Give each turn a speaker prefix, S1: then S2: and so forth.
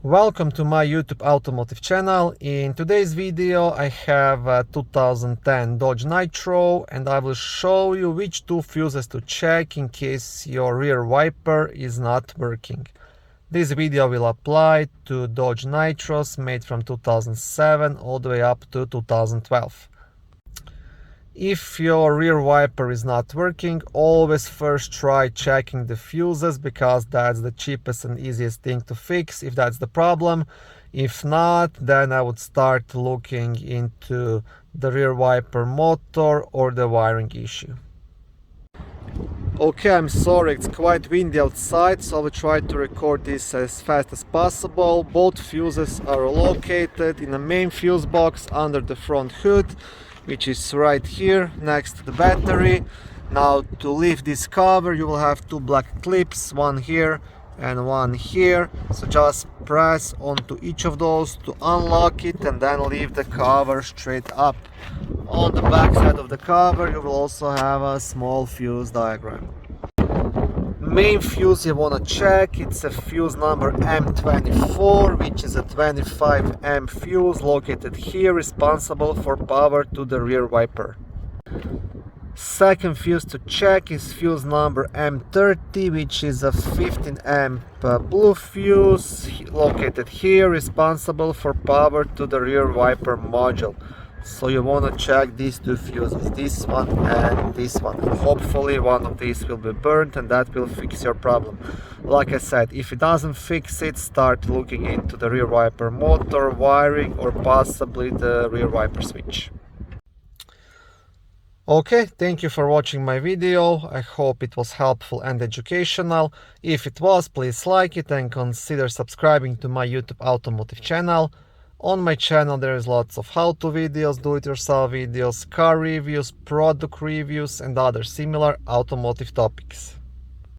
S1: Welcome to my YouTube automotive channel. In today's video I have a 2010 Dodge Nitro and I will show you which two fuses to check in case your rear wiper is not working. This video will apply to Dodge Nitros made from 2007 all the way up to 2012. If your rear wiper is not working, always first try checking the fuses because that's the cheapest and easiest thing to fix if that's the problem. If not, then I would start looking into the rear wiper motor or the wiring issue. Okay, I'm sorry, it's quite windy outside, so I will try to record this as fast as possible. Both fuses are located in the main fuse box under the front hood, which is right here next to the battery. Now to lift this cover you will have two black clips, one here and one here, so just press onto each of those to unlock it and then lift the cover straight up. On the back side of the cover you will also have a small fuse diagram. Main fuse you want to check, it's a fuse number M24, which is a 25 amp fuse located here, responsible for power to the rear wiper. Second fuse to check is fuse number M30, which is a 15 amp blue fuse located here, responsible for power to the rear wiper module. So you want to check these two fuses, this one and this one. Hopefully one of these will be burnt and that will fix your problem. Like I said, if it doesn't fix it, start looking into the rear wiper motor, wiring, or possibly the rear wiper switch. Okay, thank you for watching my video. I hope it was helpful and educational. If it was, please like it and consider subscribing to my YouTube automotive channel. On my channel there is lots of how-to videos, do-it-yourself videos, car reviews, product reviews and other similar automotive topics.